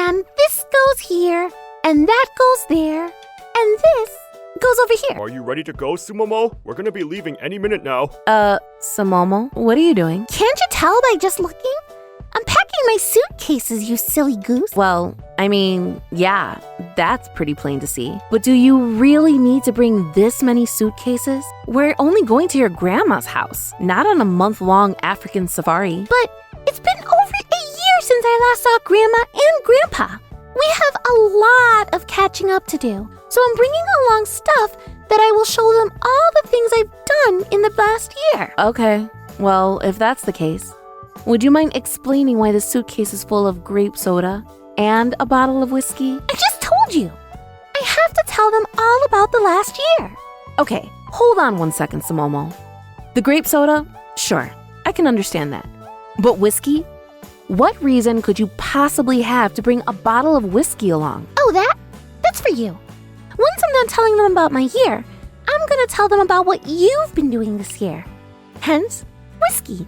man, this goes here, and that goes there, and this goes over here. Are you ready to go, Sumomo? We're gonna be leaving any minute now. Samomo, what are you doing? Can't you tell by just looking? I'm packing my suitcases, you silly goose. Well, I mean, yeah, that's pretty plain to see. But do you really need to bring this many suitcases? We're only going to your grandma's house, not on a month-long African safari. But it's been over a year since I last saw Grandma and Grandpa. We have a lot of catching up to do, so I'm bringing along stuff that I will show them all the things I've done in the last year. Okay, well, if that's the case, would you mind explaining why the suitcase is full of grape soda and a bottle of whiskey? I just told you. I have to tell them all about the last year. Okay, hold on 1 second, Samomo. The grape soda? Sure, I can understand that. But whiskey? What reason could you possibly have to bring a bottle of whiskey along? Oh, that's for you. Once I'm done telling them about my year, I'm gonna tell them about what you've been doing this year. Hence, whiskey.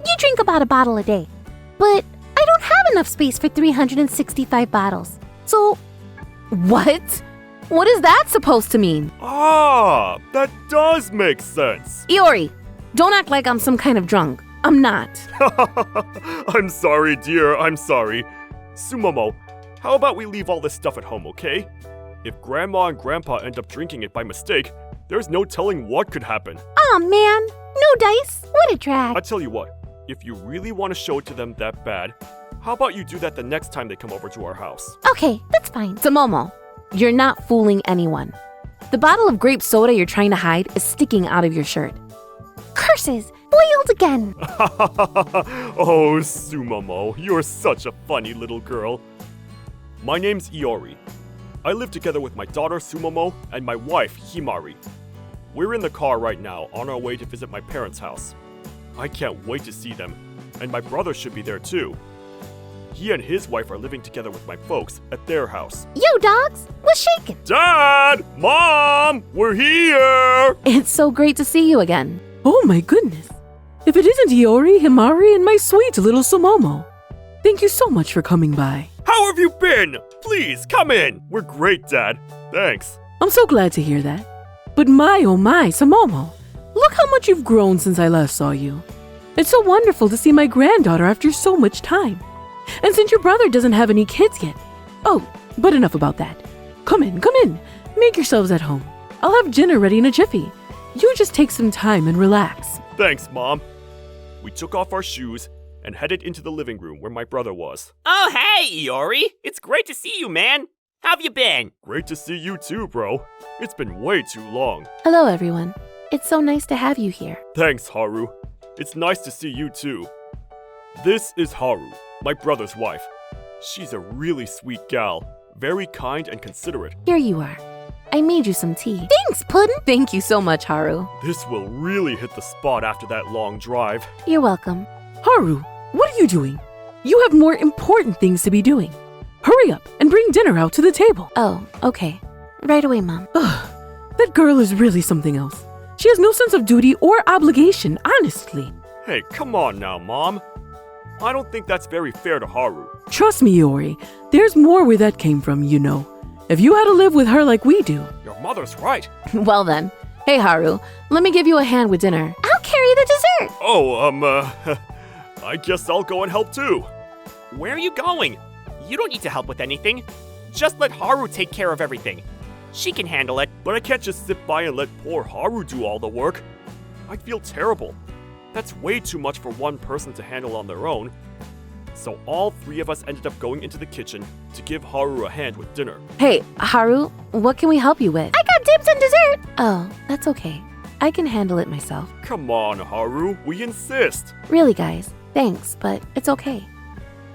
You drink about a bottle a day. But I don't have enough space for 365 bottles. So, What? What is that supposed to mean? Ah, that does make sense. Iori, don't act like I'm some kind of drunk. I'm not. I'm sorry, dear, I'm sorry. Sumomo, how about we leave all this stuff at home, okay? If Grandma and Grandpa end up drinking it by mistake, there's no telling what could happen. aw man, no dice. What a drag. I tell you what, if you really want to show it to them that bad, how about you do that the next time they come over to our house? Okay, that's fine. Samomo, you're not fooling anyone. The bottle of grape soda you're trying to hide is sticking out of your shirt. Curses, boiled again. Oh, Sumomo, you're such a funny little girl. My name's Iori. I live together with my daughter Sumomo and my wife Himari. We're in the car right now on our way to visit my parents' house. I can't wait to see them, and my brother should be there too. He and his wife are living together with my folks at their house. Yo, dogs, what's shaking? Dad! Mom! We're here! It's so great to see you again. Oh my goodness. If it isn't Iori, Himari, and my sweet little Samomo. Thank you so much for coming by. How have you been? Please, come in. We're great, Dad. Thanks. I'm so glad to hear that. But my oh my, Samomo. Look how much you've grown since I last saw you. It's so wonderful to see my granddaughter after so much time. And since your brother doesn't have any kids yet. Oh, but enough about that. Come in. Make yourselves at home. I'll have dinner ready in a jiffy. You just take some time and relax. Thanks, Mom. We took off our shoes and headed into the living room where my brother was. Oh, hey, Iori. It's great to see you, man. How've you been? Great to see you too, bro. It's been way too long. Hello, everyone. It's so nice to have you here. Thanks, Haru. It's nice to see you too. This is Haru, my brother's wife. She's a really sweet gal, very kind and considerate. Here you are. I made you some tea. Thanks, Puddin'. Thank you so much, Haru. This will really hit the spot after that long drive. You're welcome. Haru, what are you doing? You have more important things to be doing. Hurry up and bring dinner out to the table. Oh, okay. Right away, Mom. Ugh, that girl is really something else. She has no sense of duty or obligation, honestly. Hey, come on now, Mom. I don't think that's very fair to Haru. Trust me, Iori, there's more where that came from, you know. If you had to live with her like we do. Your mother's right. Well then. Hey, Haru, let me give you a hand with dinner. I'll carry the dessert. Oh, I guess I'll go and help too. Where are you going? You don't need to help with anything. Just let Haru take care of everything. She can handle it. But I can't just sit by and let poor Haru do all the work. I'd feel terrible. That's way too much for one person to handle on their own. So all three of us ended up going into the kitchen to give Haru a hand with dinner. Hey, Haru, what can we help you with? I got dibs on dessert. Oh, that's okay. I can handle it myself. Come on, Haru, we insist. Really, guys, thanks, but it's okay.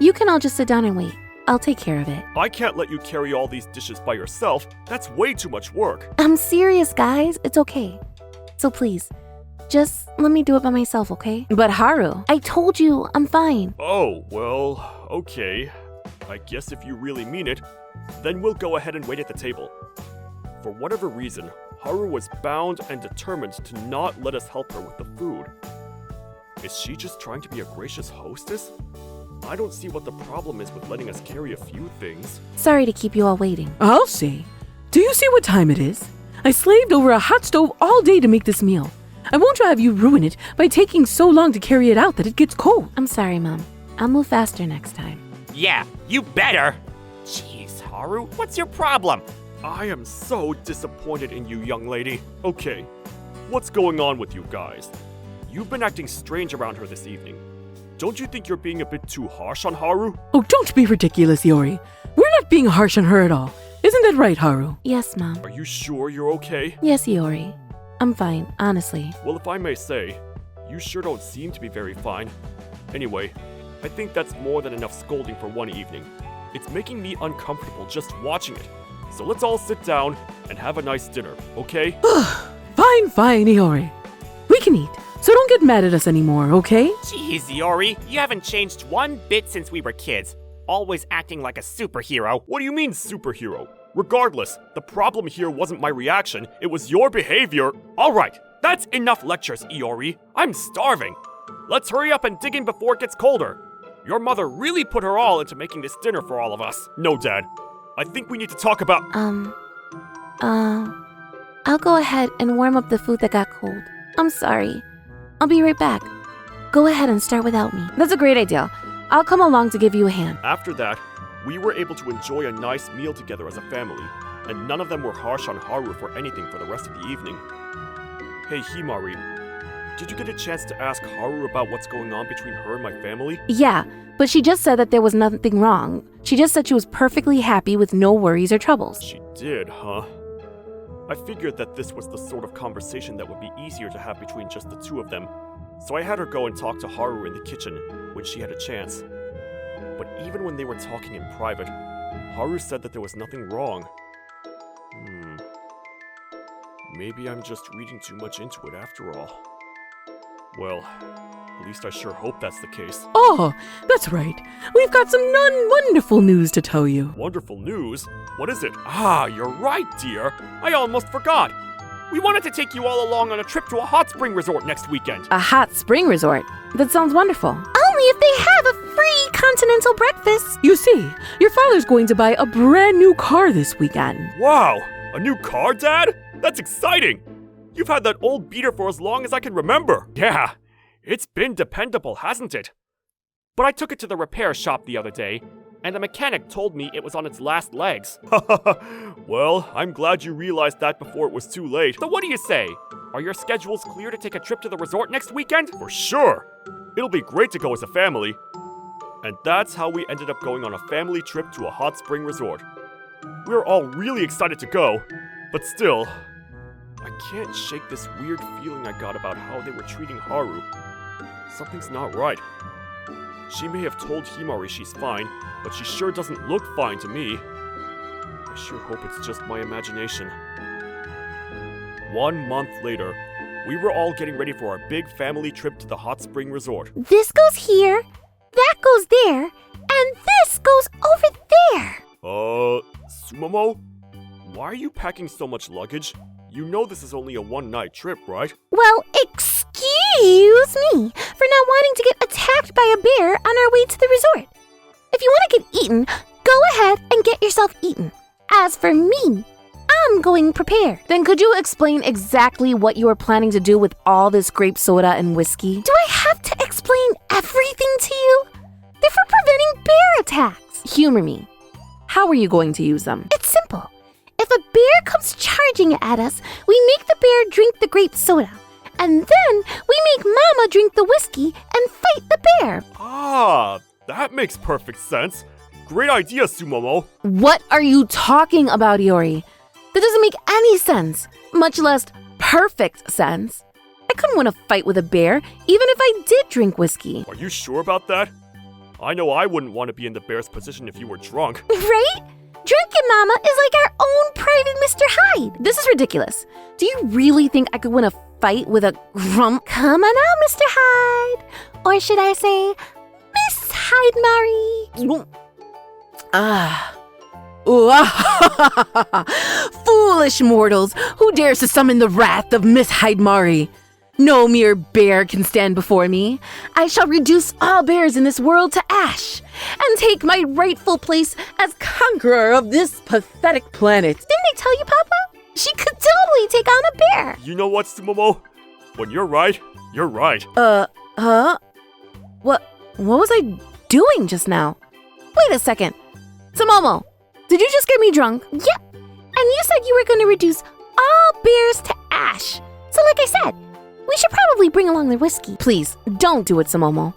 You can all just sit down and wait. I'll take care of it. I can't let you carry all these dishes by yourself. That's way too much work. I'm serious, guys. It's okay. So please, just let me do it by myself, okay? But Haru, I told you I'm fine. Oh, well, okay. I guess if you really mean it, then we'll go ahead and wait at the table. For whatever reason, Haru was bound and determined to not let us help her with the food. Is she just trying to be a gracious hostess? I don't see what the problem is with letting us carry a few things. Sorry to keep you all waiting. I'll say. Do you see what time it is? I slaved over a hot stove all day to make this meal. I won't have you ruin it by taking so long to carry it out that it gets cold. I'm sorry, Mom. I'll move faster next time. Yeah, you better. Jeez, Haru, what's your problem? I am so disappointed in you, young lady. Okay, what's going on with you guys? You've been acting strange around her this evening. Don't you think you're being a bit too harsh on Haru? Oh, don't be ridiculous, Iori. We're not being harsh on her at all. Isn't that right, Haru? Yes, Mom. Are you sure you're okay? Yes, Iori. I'm fine, honestly. Well, if I may say, you sure don't seem to be very fine. Anyway, I think that's more than enough scolding for one evening. It's making me uncomfortable just watching it. So let's all sit down and have a nice dinner, okay? Fine, Iori. We can eat, so don't get mad at us anymore, okay? Jeez, Iori, you haven't changed one bit since we were kids. Always acting like a superhero. What do you mean, superhero? Regardless, the problem here wasn't my reaction, it was your behavior. Alright, that's enough lectures, Iori. I'm starving. Let's hurry up and dig in before it gets colder. Your mother really put her all into making this dinner for all of us. No, Dad. I think we need to talk about— I'll go ahead and warm up the food that got cold. I'm sorry. I'll be right back. Go ahead and start without me. That's a great idea. I'll come along to give you a hand. After that, we were able to enjoy a nice meal together as a family, and none of them were harsh on Haru for anything for the rest of the evening. Hey, Himari, did you get a chance to ask Haru about what's going on between her and my family? Yeah, but she just said that there was nothing wrong. She just said she was perfectly happy with no worries or troubles. She did, huh? I figured that this was the sort of conversation that would be easier to have between just the two of them, so I had her go and talk to Haru in the kitchen when she had a chance. But even when they were talking in private, Haru said that there was nothing wrong. Maybe I'm just reading too much into it after all. Well, at least I sure hope that's the case. Oh, that's right. We've got some wonderful news to tell you. Wonderful news? What is it? Ah, you're right, dear. I almost forgot. We wanted to take you all along on a trip to a hot spring resort next weekend. A hot spring resort? That sounds wonderful. Only if they have a free continental breakfast. You see, your father's going to buy a brand new car this weekend. Wow, a new car, Dad? That's exciting. You've had that old beater for as long as I can remember. Yeah, it's been dependable, hasn't it? But I took it to the repair shop the other day, and the mechanic told me it was on its last legs. Well, I'm glad you realized that before it was too late. So what do you say? Are your schedules clear to take a trip to the resort next weekend? For sure. It'll be great to go as a family. And that's how we ended up going on a family trip to a hot spring resort. We were all really excited to go, but still, I can't shake this weird feeling I got about how they were treating Haru. Something's not right. She may have told Himari she's fine, but she sure doesn't look fine to me. I sure hope it's just my imagination. 1 month later, we were all getting ready for our big family trip to the hot spring resort. This goes here, that goes there, and this goes over there. Sumomo? Why are you packing so much luggage? You know this is only a one-night trip, right? Well, excuse me for not wanting to get attacked by a bear on our way to the resort. If you want to get eaten, go ahead and get yourself eaten. As for me, I'm going prepared. Then could you explain exactly what you were planning to do with all this grape soda and whiskey? Do I have to explain everything to you? They're for preventing bear attacks. Humor me. How are you going to use them? It's simple. If a bear comes charging at us, we make the bear drink the grape soda. And then we make Mama drink the whiskey and fight the bear. Ah, that makes perfect sense. Great idea, Sumomo. What are you talking about, Iori? That doesn't make any sense, much less perfect sense. I couldn't win a fight with a bear, even if I did drink whiskey. Are you sure about that? I know I wouldn't want to be in the bear's position if you were drunk. Right? Drunken Mama is like our own private Mr. Hyde. This is ridiculous. Do you really think I could win a fight with a grump? Come on out, Mr. Hyde. Or should I say, Miss Hyde Mari? Foolish mortals! Who dares to summon the wrath of Miss Hyde-Mari? No mere bear can stand before me. I shall reduce all bears in this world to ash and take my rightful place as conqueror of this pathetic planet. Didn't I tell you, Papa? She could totally take on a bear. You know what, Sumomo? When you're right, you're right. What was I doing just now? Wait a second. Sumomo, did you just get me drunk? Yep. And you said you were going to reduce all bears to ash. So like I said, we should probably bring along the whiskey. Please, don't do it, Sumomo.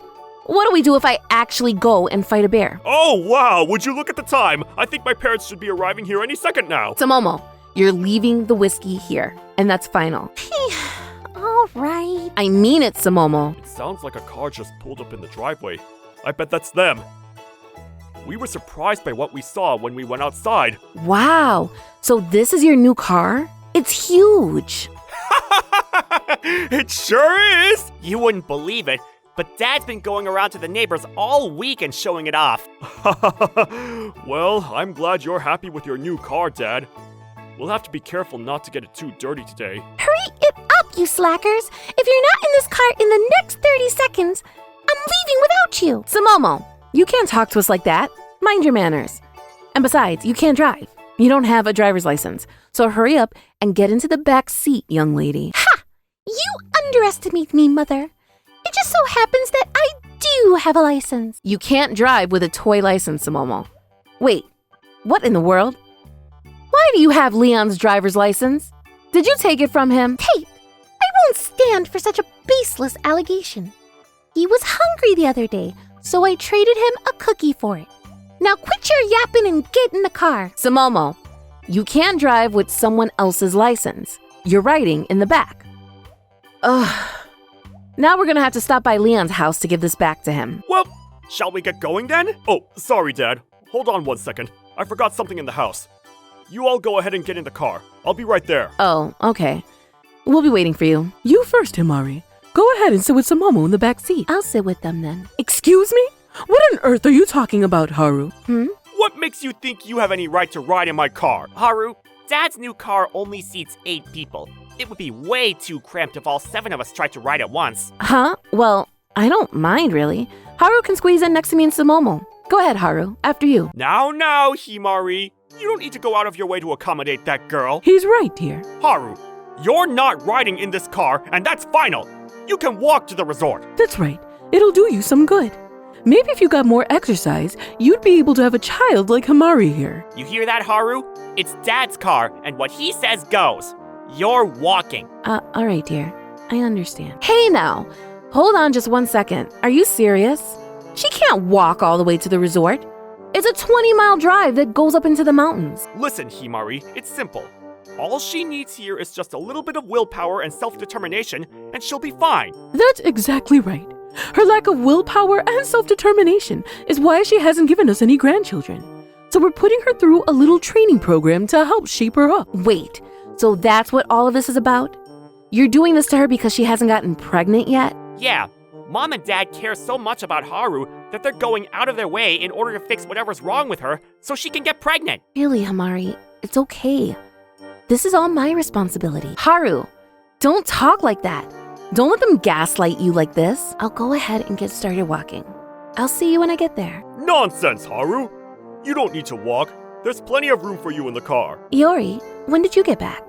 What do we do if I actually go and fight a bear? Oh, wow, would you look at the time? I think my parents should be arriving here any second now. Sumomo, you're leaving the whiskey here, and that's final. All right. I mean it, Sumomo. It sounds like a car just pulled up in the driveway. I bet that's them. We were surprised by what we saw when we went outside. Wow, so this is your new car? It's huge. It sure is! You wouldn't believe it, but Dad's been going around to the neighbors all week and showing it off. Well, I'm glad you're happy with your new car, Dad. We'll have to be careful not to get it too dirty today. Hurry it up, you slackers. If you're not in this car in the next 30 seconds, I'm leaving without you. Sumomo, you can't talk to us like that. Mind your manners. And besides, you can't drive. You don't have a driver's license. So hurry up and get into the back seat, young lady. Ha! You underestimate me, Mother. It just so happens that I do have a license. You can't drive with a toy license, Sumomo. Wait, what in the world? Why do you have Leon's driver's license? Did you take it from him? Hey, I won't stand for such a baseless allegation. He was hungry the other day, so I traded him a cookie for it. Now quit your yapping and get in the car. Sumomo, you can't drive with someone else's license. You're riding in the back. Ugh. Now we're gonna have to stop by Leon's house to give this back to him. Well, shall we get going then? Oh, sorry, Dad. Hold on 1 second. I forgot something in the house. You all go ahead and get in the car. I'll be right there. Oh, okay. We'll be waiting for you. You first, Himari. Go ahead and sit with Sumomo in the back seat. I'll sit with them then. Excuse me? What on earth are you talking about, Haru? What makes you think you have any right to ride in my car? Haru, Dad's new car only seats 8 people. It would be way too cramped if all 7 of us tried to ride at once. Huh? Well, I don't mind really. Haru can squeeze in next to me and Sumomo. Go ahead, Haru. After you. Now, Himari. You don't need to go out of your way to accommodate that girl. He's right, dear. Haru, you're not riding in this car, and that's final. You can walk to the resort. That's right. It'll do you some good. Maybe if you got more exercise, you'd be able to have a child like Himari here. You hear that, Haru? It's Dad's car, and what he says goes. You're walking. All right, dear. I understand. Hey now, hold on just 1 second. Are you serious? She can't walk all the way to the resort. It's a 20-mile drive that goes up into the mountains. Listen, Himari, it's simple. All she needs here is just a little bit of willpower and self-determination, and she'll be fine. That's exactly right. Her lack of willpower and self-determination is why she hasn't given us any grandchildren. So we're putting her through a little training program to help shape her up. Wait, so that's what all of this is about? You're doing this to her because she hasn't gotten pregnant yet? Yeah, Mom and Dad care so much about Haru that they're going out of their way in order to fix whatever's wrong with her so she can get pregnant. Really, Himari, it's okay. This is all my responsibility. Haru, don't talk like that. Don't let them gaslight you like this. I'll go ahead and get started walking. I'll see you when I get there. Nonsense, Haru! You don't need to walk. There's plenty of room for you in the car. Iori, when did you get back?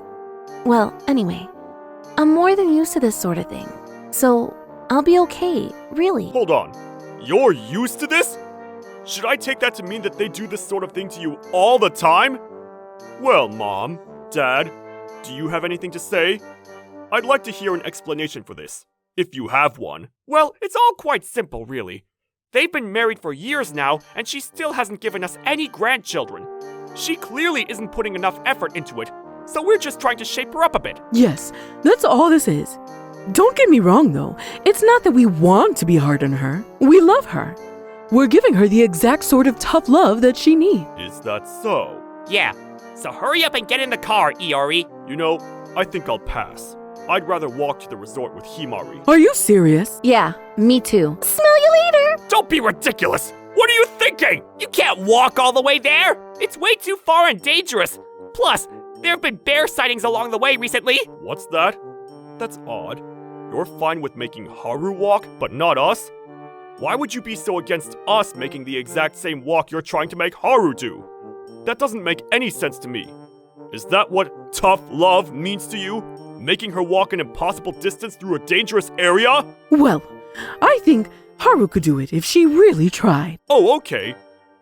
Well, anyway, I'm more than used to this sort of thing. So, I'll be okay, really. Hold on. You're used to this? Should I take that to mean that they do this sort of thing to you all the time? Well, Mom, Dad, do you have anything to say? I'd like to hear an explanation for this, if you have one. Well, it's all quite simple, really. They've been married for years now, and she still hasn't given us any grandchildren. She clearly isn't putting enough effort into it, so we're just trying to shape her up a bit. Yes, that's all this is. Don't get me wrong, though. It's not that we want to be hard on her. We love her. We're giving her the exact sort of tough love that she needs. Is that so? Yeah, so hurry up and get in the car, Iori. You know, I think I'll pass. I'd rather walk to the resort with Himari. Are you serious? Yeah, me too. Smell you later. Don't be ridiculous! What are you thinking? You can't walk all the way there! It's way too far and dangerous! Plus, there have been bear sightings along the way recently. What's that? That's odd. You're fine with making Haru walk, but not us? Why would you be so against us making the exact same walk you're trying to make Haru do? That doesn't make any sense to me. Is that what tough love means to you? Making her walk an impossible distance through a dangerous area? Well, I think Haru could do it if she really tried. Oh, okay.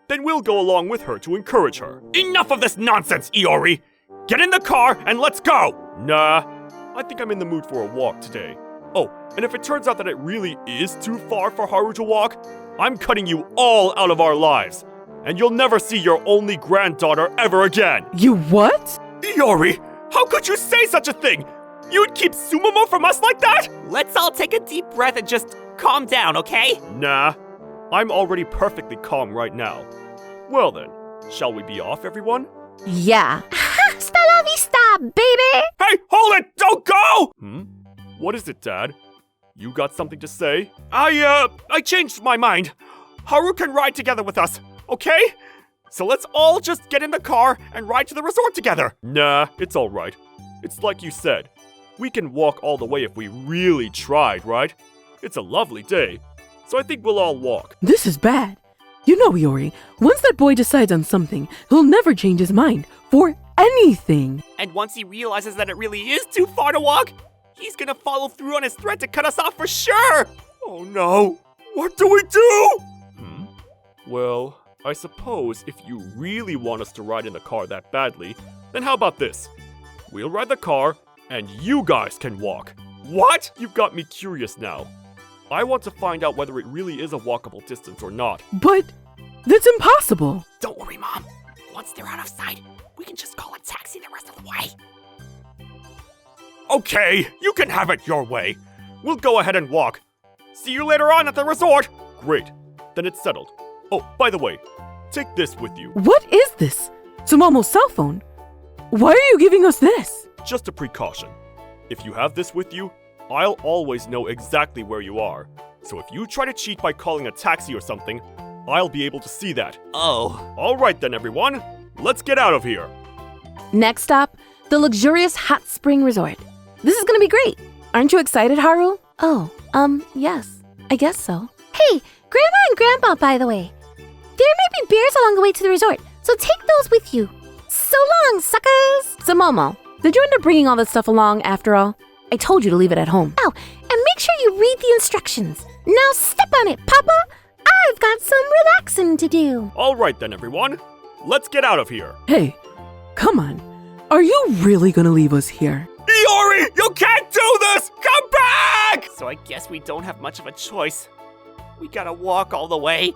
Then we'll go along with her to encourage her. Enough of this nonsense, Iori! Get in the car and let's go! Nah, I think I'm in the mood for a walk today. Oh, and if it turns out that it really is too far for Haru to walk, I'm cutting you all out of our lives. And you'll never see your only granddaughter ever again. You what? Iori, how could you say such a thing? You'd keep Sumomo from us like that? Let's all take a deep breath and just calm down, okay? Nah, I'm already perfectly calm right now. Well then, shall we be off, everyone? Yeah. Hasta la vista, baby! Hey, hold it! Don't go! What is it, Dad? You got something to say? I changed my mind. Haru can ride together with us, okay? So let's all just get in the car and ride to the resort together. Nah, it's alright. It's like you said. We can walk all the way if we really tried, right? It's a lovely day, so I think we'll all walk. This is bad. You know, Iori, once that boy decides on something, he'll never change his mind for anything. And once he realizes that it really is too far to walk, he's gonna follow through on his threat to cut us off for sure! Oh no! What do we do? Well, I suppose if you really want us to ride in the car that badly, then how about this? We'll ride the car, and you guys can walk. What? You've got me curious now. I want to find out whether it really is a walkable distance or not. But that's impossible. Don't worry, Mom. Once they're out of sight, we can just call a taxi the rest of the way. Okay, you can have it your way. We'll go ahead and walk. See you later on at the resort. Great. Then it's settled. Oh, by the way, take this with you. What is this? Sumomo's cell phone? Why are you giving us this? Just a precaution. If you have this with you, I'll always know exactly where you are. So if you try to cheat by calling a taxi or something, I'll be able to see that. Oh. Alright then, everyone. Let's get out of here. Next stop, the luxurious hot spring resort. This is gonna be great. Aren't you excited, Haru? Oh, yes, I guess so. Hey, Grandma and Grandpa, by the way. There may be bears along the way to the resort, so take those with you. So long, suckers! Sumomo, did you end up bringing all this stuff along after all? I told you to leave it at home. Oh, and make sure you read the instructions. Now step on it, Papa! I've got some relaxing to do. Alright then, everyone. Let's get out of here. Hey, come on. Are you really gonna leave us here? Iori, you can't do this! Come back! So I guess we don't have much of a choice. We gotta walk all the way.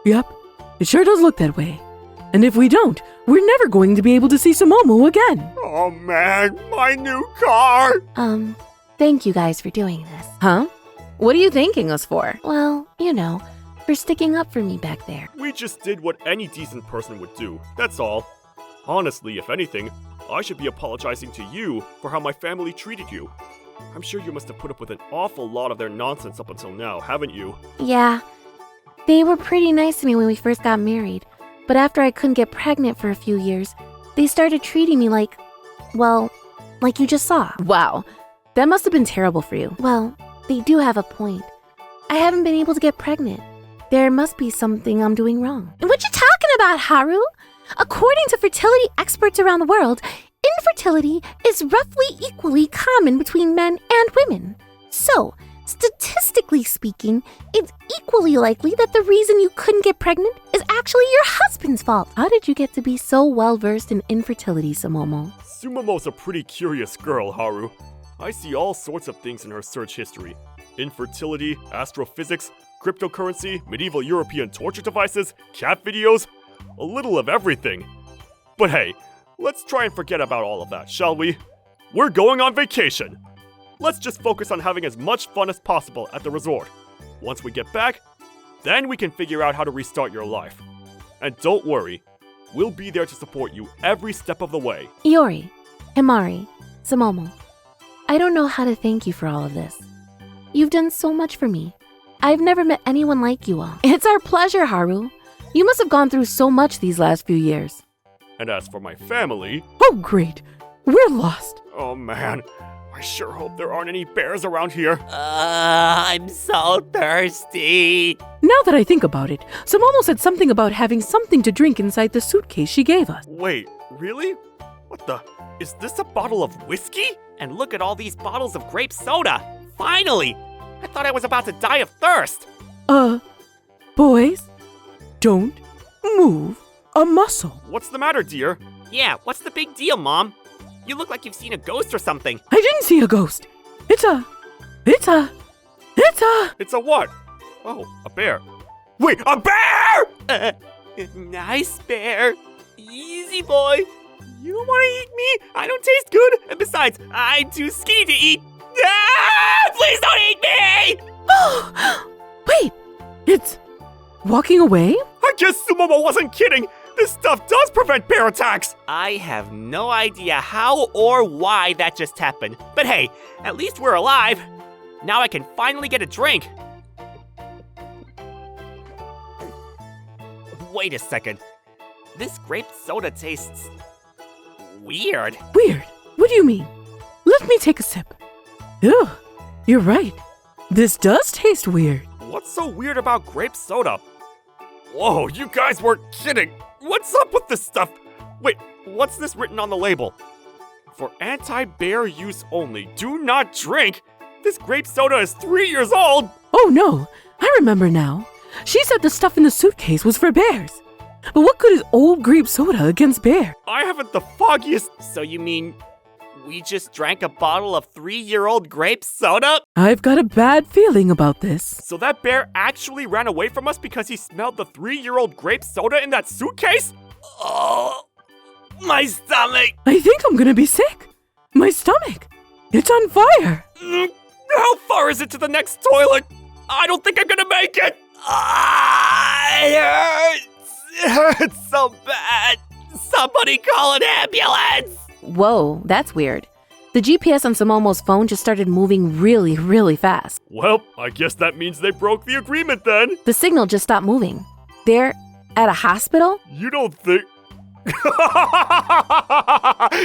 Yep, it sure does look that way. And if we don't, we're never going to be able to see Sumomo again. Oh man, my new car! Thank you guys for doing this. Huh? What are you thanking us for? Well, for sticking up for me back there. We just did what any decent person would do. That's all. Honestly, if anything, I should be apologizing to you for how my family treated you. I'm sure you must have put up with an awful lot of their nonsense up until now, haven't you? Yeah, they were pretty nice to me when we first got married. But after I couldn't get pregnant for a few years, they started treating me like you just saw. Wow, that must have been terrible for you. Well, they do have a point. I haven't been able to get pregnant. There must be something I'm doing wrong. What you talking about, Haru? According to fertility experts around the world, infertility is roughly equally common between men and women. So, statistically speaking, it's equally likely that the reason you couldn't get pregnant is actually your husband's fault. How did you get to be so well-versed in infertility, Sumomo? Sumomo's a pretty curious girl, Haru. I see all sorts of things in her search history. Infertility, astrophysics, cryptocurrency, medieval European torture devices, cat videos, a little of everything. But hey, let's try and forget about all of that, shall we? We're going on vacation. Let's just focus on having as much fun as possible at the resort. Once we get back, then we can figure out how to restart your life. And don't worry, we'll be there to support you every step of the way. Iori, Himari, Sumomo, I don't know how to thank you for all of this. You've done so much for me. I've never met anyone like you all. It's our pleasure, Haru. You must have gone through so much these last few years. And as for my family... Oh, great. We're lost. Oh man, I sure hope there aren't any bears around here. I'm so thirsty. Now that I think about it, Sumomo said something about having something to drink inside the suitcase she gave us. Wait, really? What the? Is this a bottle of whiskey? And look at all these bottles of grape soda. Finally! I thought I was about to die of thirst. Boys, don't move a muscle. What's the matter, dear? Yeah, what's the big deal, Mom? You look like you've seen a ghost or something. I didn't see a ghost. It's a It's a what? Oh, a bear. Wait, a bear! Nice bear. Easy, boy. You don't want to eat me? I don't taste good. And besides, I'm too skinny to eat. Ah! Please don't eat me! Wait, it's walking away? I guess Sumomo wasn't kidding. This stuff does prevent bear attacks. I have no idea how or why that just happened. But hey, at least we're alive. Now I can finally get a drink. Wait a second. This grape soda tastes weird. Weird. What do you mean? Let me take a sip. Ew, you're right. This does taste weird. What's so weird about grape soda? Whoa, you guys weren't kidding. What's up with this stuff? Wait, what's this written on the label? For anti-bear use only. Do not drink. This grape soda is 3 years old. Oh no, I remember now. She said the stuff in the suitcase was for bears. But what good is old grape soda against bear? I haven't the foggiest. So you mean we just drank a bottle of 3-year-old grape soda? I've got a bad feeling about this. So that bear actually ran away from us because he smelled the 3-year-old grape soda in that suitcase? Oh, my stomach. I think I'm gonna be sick. My stomach. It's on fire. How far is it to the next toilet? I don't think I'm gonna make it. It hurts. It hurts so bad. Somebody call an ambulance. Whoa, that's weird. The GPS on Sumomo's phone just started moving really, really fast. Well, I guess that means they broke the agreement then. The signal just stopped moving. They're at a hospital? You don't think...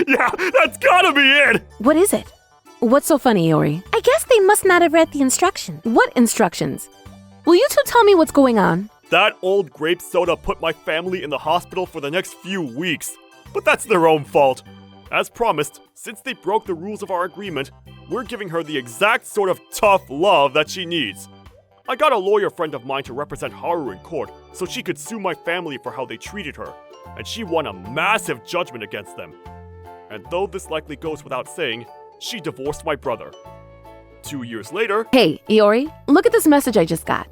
Yeah, that's gotta be it! What is it? What's so funny, Iori? I guess they must not have read the instructions. What instructions? Will you two tell me what's going on? That old grape soda put my family in the hospital for the next few weeks. But that's their own fault. As promised, since they broke the rules of our agreement, we're giving her the exact sort of tough love that she needs. I got a lawyer friend of mine to represent Haru in court so she could sue my family for how they treated her, and she won a massive judgment against them. And though this likely goes without saying, she divorced my brother. 2 years later... Hey, Iori, look at this message I just got.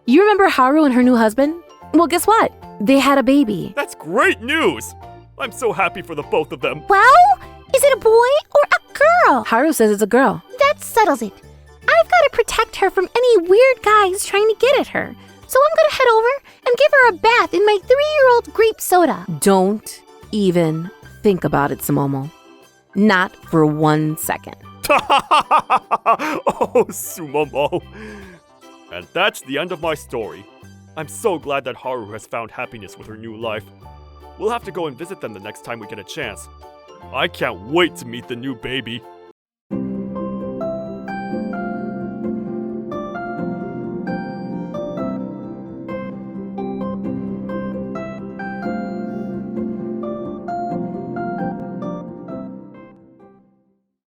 You remember Haru and her new husband? Well, guess what? They had a baby. That's great news! I'm so happy for the both of them. Well, is it a boy or a girl? Haru says it's a girl. That settles it. I've got to protect her from any weird guys trying to get at her. So I'm going to head over and give her a bath in my 3-year-old grape soda. Don't even think about it, Sumomo. Not for 1 second. Oh, Sumomo. And that's the end of my story. I'm so glad that Haru has found happiness with her new life. We'll have to go and visit them the next time we get a chance. I can't wait to meet the new baby.